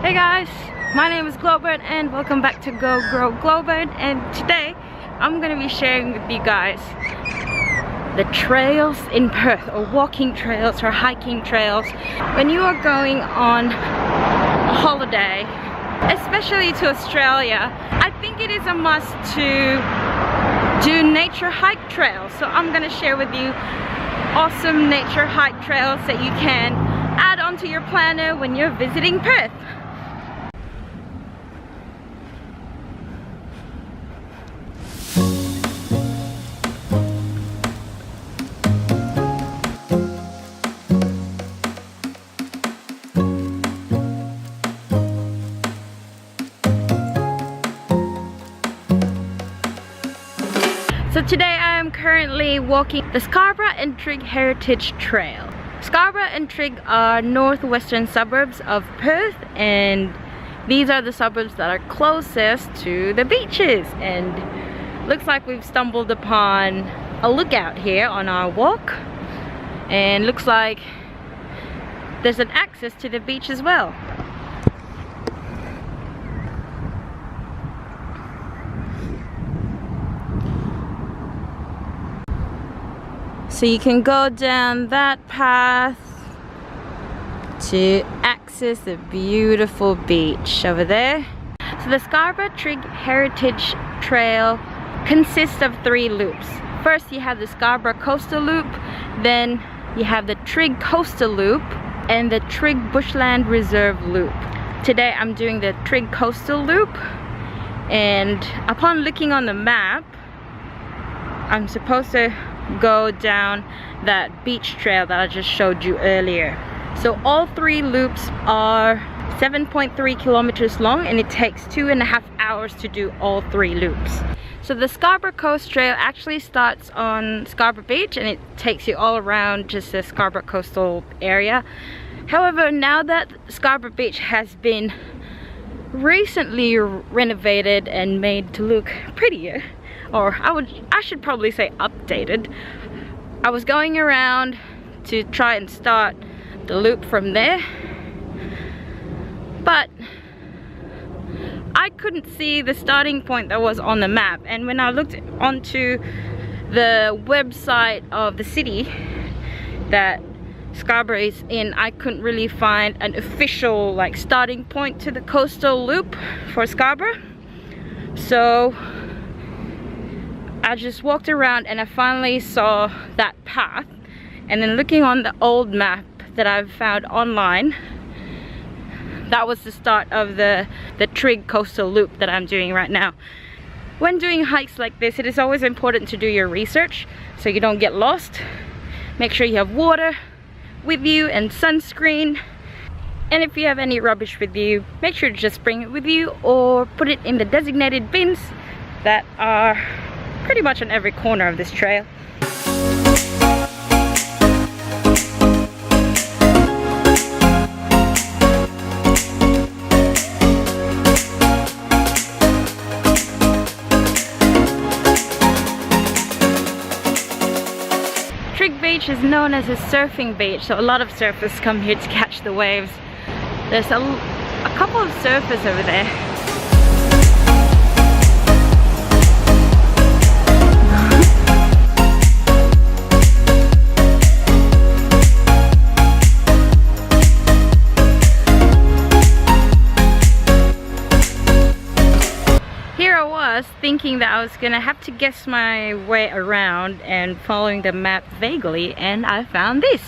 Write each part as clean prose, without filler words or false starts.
Hey guys, my name is Glowbern and welcome back to GoGrowGlowbern, and today I'm going to be sharing with you guys the trails in Perth, or walking trails or hiking trails when you are going on a holiday, especially to Australia. I think it is a must to do nature hike trails, so I'm going to share with you awesome nature hike trails that you can add onto your planner when you're visiting Perth. So today I am currently walking the Scarborough and Trigg Heritage Trail. Scarborough and Trigg are northwestern suburbs of Perth, and these are the suburbs that are closest to the beaches. And looks like we've stumbled upon a lookout here on our walk, and looks like there's an access to the beach as well. So you can go down that path to access the beautiful beach over there. So the Scarborough Trigg Heritage Trail consists of 3 loops. First you have the Scarborough Coastal Loop, then you have the Trigg Coastal Loop, and the Trigg Bushland Reserve Loop. Today I'm doing the Trigg Coastal Loop, and upon looking on the map, I'm supposed to go down that beach trail that I just showed you earlier. So all 3 loops are 7.3 kilometers long, and it takes 2.5 hours to do all 3 loops. So the Scarborough Coast Trail actually starts on Scarborough Beach, and it takes you all around just the Scarborough coastal area. However, now that Scarborough Beach has been recently renovated and made to look prettier, or I should probably say updated, I was going around to try and start the loop from there, but I couldn't see the starting point that was on the map. And when I looked onto the website of the city that Scarborough is in, I couldn't really find an official starting point to the coastal loop for Scarborough. So I just walked around and I finally saw that path, and then looking on the old map that I've found online, that was the start of the Trigg Coastal Loop that I'm doing right now. When doing hikes like this, it is always important to do your research so you don't get lost. Make sure you have water with you and sunscreen, and if you have any rubbish with you, make sure to just bring it with you or put it in the designated bins that are pretty much on every corner of this trail. Trigg Beach is known as a surfing beach, so a lot of surfers come here to catch the waves. There's a couple of surfers over there. Thinking that I was gonna have to guess my way around and following the map vaguely, and I found this.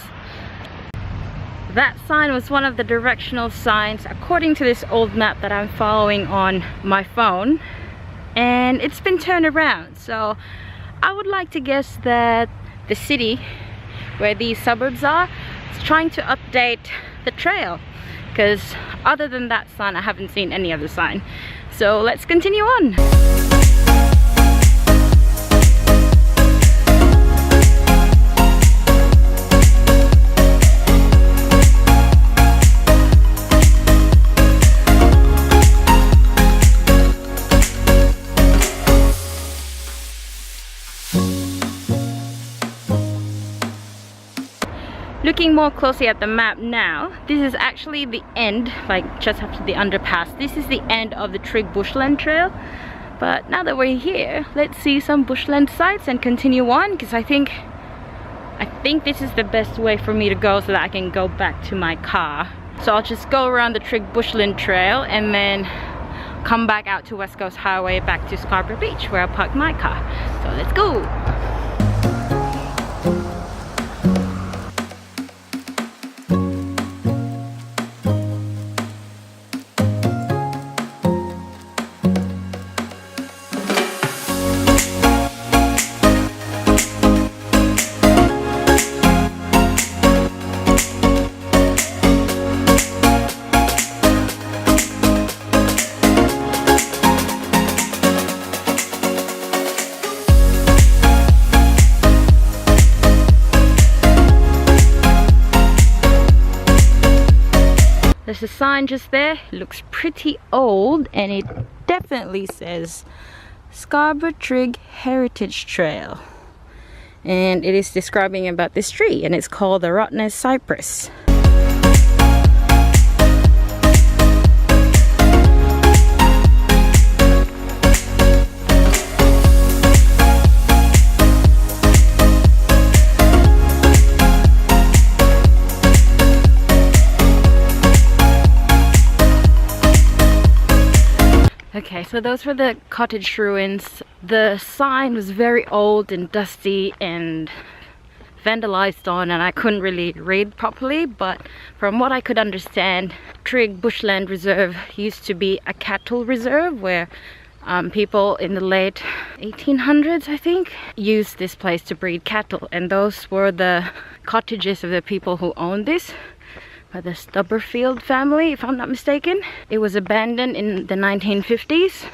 That sign was one of the directional signs according to this old map that I'm following on my phone, and it's been turned around. So I would like to guess that the city where these suburbs are is trying to update the trail, because other than that sign I haven't seen any other sign. So let's continue on. looking more closely at the map now, this is actually the end, like just after the underpass. This is the end of the Trigg Bushland Trail. But now that we're here, let's see some bushland sites and continue on, because I think this is the best way for me to go so that I can go back to my car. So I'll just go around the Trigg Bushland Trail and then come back out to West Coast Highway back to Scarborough Beach where I parked my car. So let's go! There's a sign just there. It looks pretty old and it definitely says Scarborough Trigg Heritage Trail, and it is describing about this tree, and it's called the Rottnest Cypress. Okay, so those were the cottage ruins. The sign was very old and dusty and vandalized on, and I couldn't really read properly, but from what I could understand, Trigg Bushland Reserve used to be a cattle reserve where people in the late 1800s, I think, used this place to breed cattle, and those were the cottages of the people who owned this. By the Stubberfield family, if I'm not mistaken. It was abandoned in the 1950s.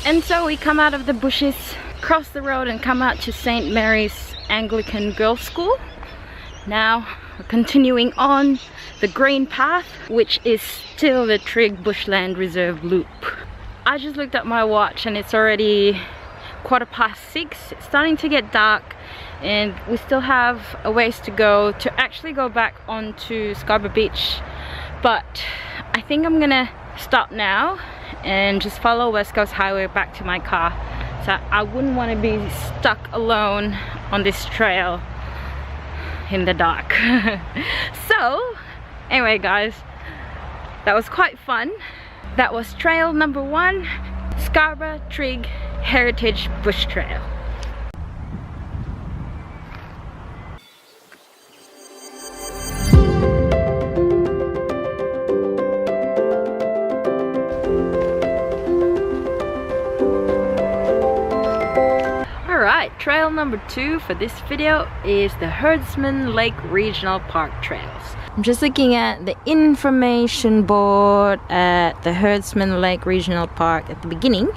And so we come out of the bushes, cross the road and come out to St. Mary's Anglican Girls' School. Now we're continuing on the green path, which is still the Trigg Bushland Reserve loop. I just looked at my watch and it's already 6:15. It's starting to get dark and we still have a ways to go to actually go back onto Scarborough Beach, but I think I'm gonna stop now and just follow West Coast Highway back to my car. So I wouldn't want to be stuck alone on this trail in the dark. So anyway guys, that was quite fun. That was trail number 1, Scarborough Trigg Heritage Bush Trail. Alright, trail number 2 for this video is the Herdsman Lake Regional Park Trails. I'm just looking at the information board at the Herdsman Lake Regional Park at the beginning,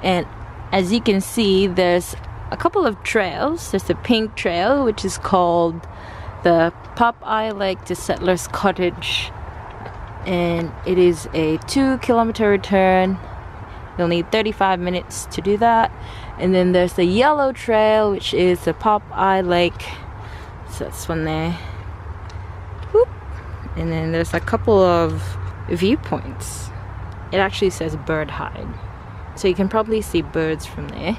and as you can see there's a couple of trails. There's the pink trail, which is called the Popeye Lake to Settlers Cottage, and it is a 2-kilometer return. You'll need 35 minutes to do that. And then there's the yellow trail, which is the Popeye Lake, so that's one there. Whoop. And then there's a couple of viewpoints. It actually says bird hide, so you can probably see birds from there.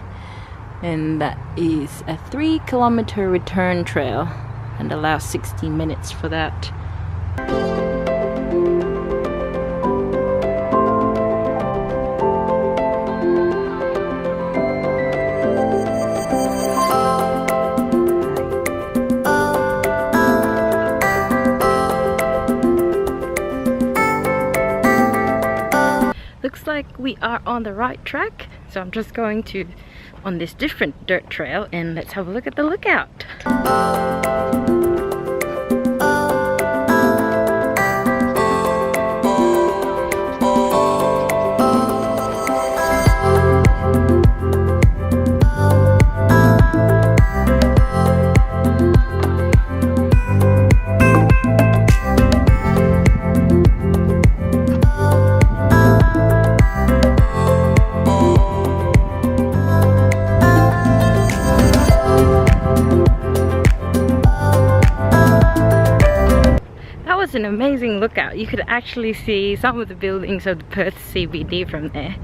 And that is a 3-kilometer return trail and allows 60 minutes for that. Looks like we are on the right track, so I'm just going to on this different dirt trail and let's have a look at the lookout. has an amazing lookout. You could actually see some of the buildings of the Perth CBD from there.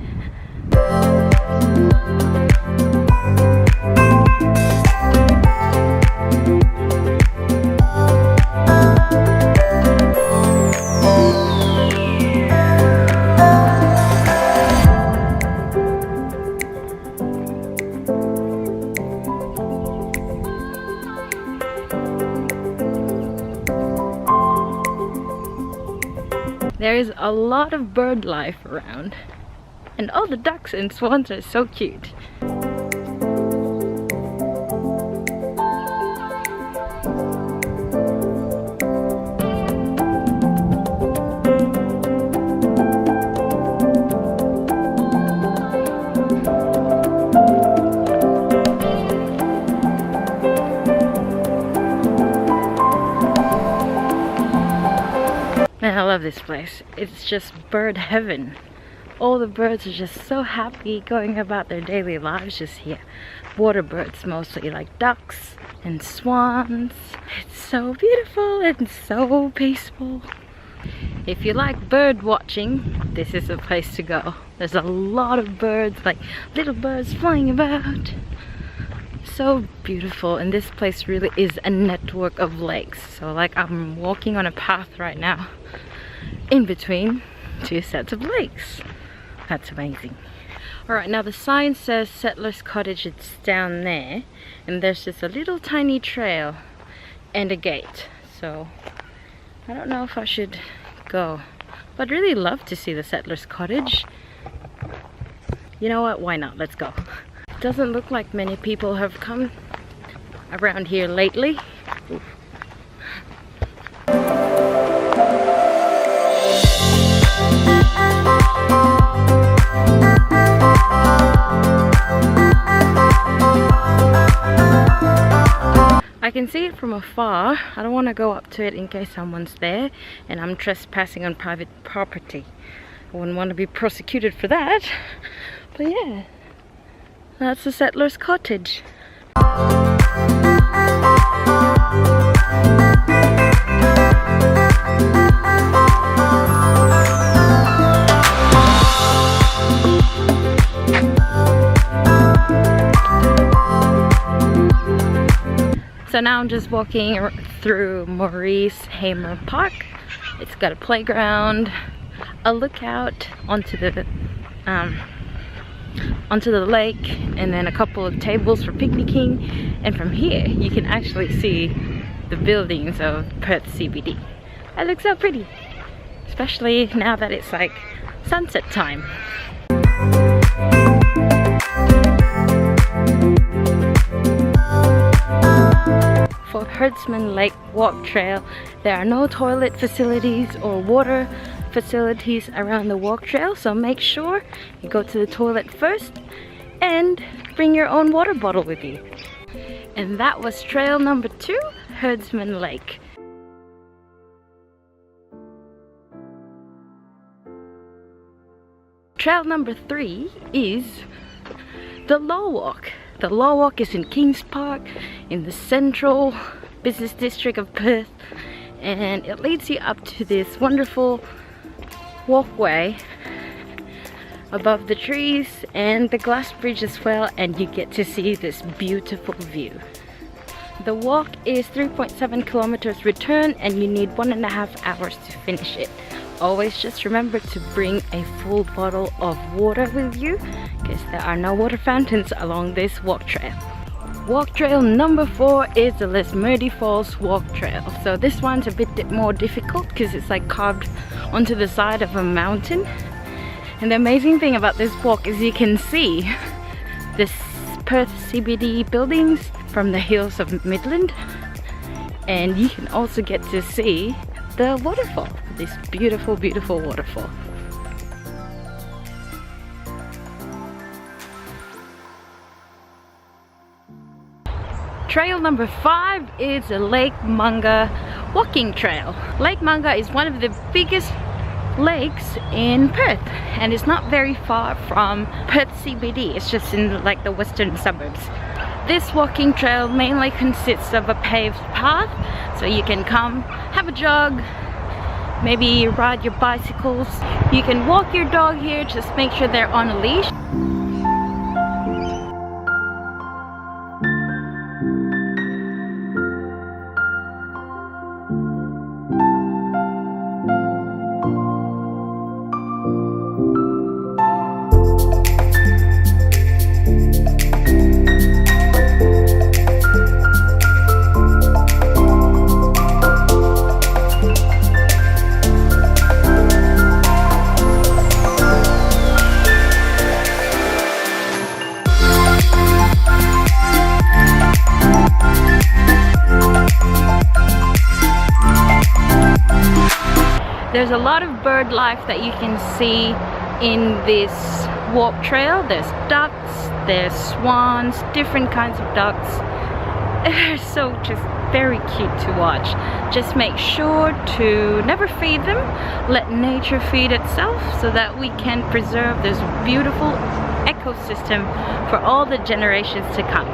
There is a lot of bird life around, and all the ducks and swans are so cute. Man, I love this place. It's just bird heaven. All the birds are just so happy going about their daily lives just here. Water birds mostly, like ducks and swans. It's so beautiful and so peaceful. If you like bird watching, this is the place to go. There's a lot of birds, like little birds flying about. So beautiful, and this place really is a network of lakes. So like I'm walking on a path right now in between two sets of lakes. That's amazing. Alright, now the sign says Settlers Cottage. It's down there, and there's just a little tiny trail and a gate. So I don't know if I should go, but I'd really love to see the Settlers Cottage. You know what, why not? Let's go. Doesn't look like many people have come around here lately. Oof. I can see it from afar. I don't want to go up to it in case someone's there and I'm trespassing on private property. I wouldn't want to be prosecuted for that. But yeah. That's the Settlers Cottage. So now I'm just walking through Maurice Hamer Park. It's got a playground, a lookout onto the lake, and then a couple of tables for picnicking, and from here you can actually see the buildings of Perth CBD. It looks so pretty, especially now that it's like sunset time. For Herdsman Lake Walk Trail, there are no toilet facilities or water facilities around the walk trail, so make sure you go to the toilet first and bring your own water bottle with you. And that was trail number 2, Herdsman Lake. Trail number 3 is the Law Walk. The Law Walk is in Kings Park in the central business district of Perth, and it leads you up to this wonderful walkway above the trees and the glass bridge as well, and you get to see this beautiful view. The walk is 3.7 kilometers return, and you need 1.5 hours to finish it. Always just remember to bring a full bottle of water with you, because there are no water fountains along this walk trail. Walk trail number 4 is the Havana Falls walk trail. So this one's a bit more difficult because it's like carved onto the side of a mountain. And the amazing thing about this walk is you can see this Perth CBD buildings from the hills of Midland, and you can also get to see the waterfall, this beautiful, beautiful waterfall. Trail number 5 is the Lake Manga walking trail. Lake Manga is one of the biggest lakes in Perth, and it's not very far from Perth CBD. It's just in like the western suburbs. This walking trail mainly consists of a paved path, so you can come, have a jog, maybe ride your bicycles. You can walk your dog here, just make sure they're on a leash. There's a lot of bird life that you can see in this walk trail. There's ducks, there's swans, different kinds of ducks. They're so just very cute to watch. Just make sure to never feed them. Let nature feed itself so that we can preserve this beautiful ecosystem for all the generations to come.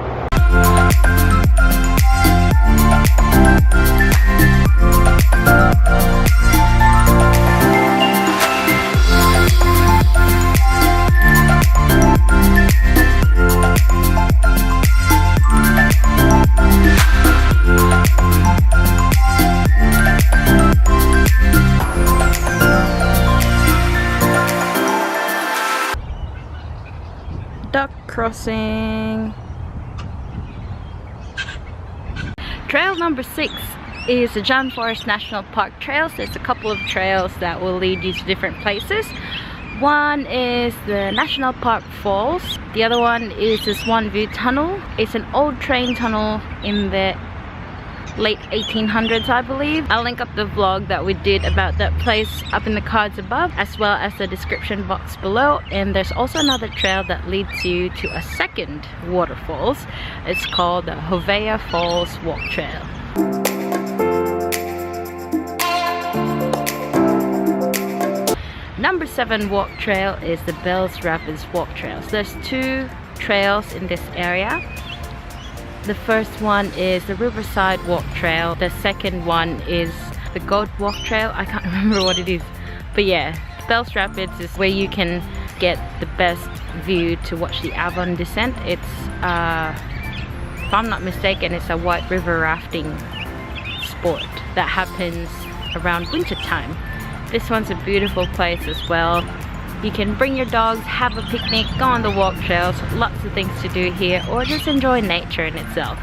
Duck crossing. Trail number 6 is the John Forest National Park trails. There's a couple of trails that will lead you to different places. One is the National Park Falls. The other one is this One View Tunnel. It's an old train tunnel in the late 1800s, I believe. I'll link up the vlog that we did about that place up in the cards above, as well as the description box below. And there's also another trail that leads you to a second waterfalls. It's called the Havana Falls Walk Trail. Number 7 walk trail is the Bells Rapids Walk Trail. So there's 2 trails in this area. The first one is the Riverside Walk Trail. The second one is the Goat Walk Trail. I can't remember what it is. But yeah, Bells Rapids is where you can get the best view to watch the Avon descent. It's, if I'm not mistaken, it's a white river rafting sport that happens around winter time. This one's a beautiful place as well. You can bring your dogs, have a picnic, go on the walk trails, lots of things to do here, or just enjoy nature in itself.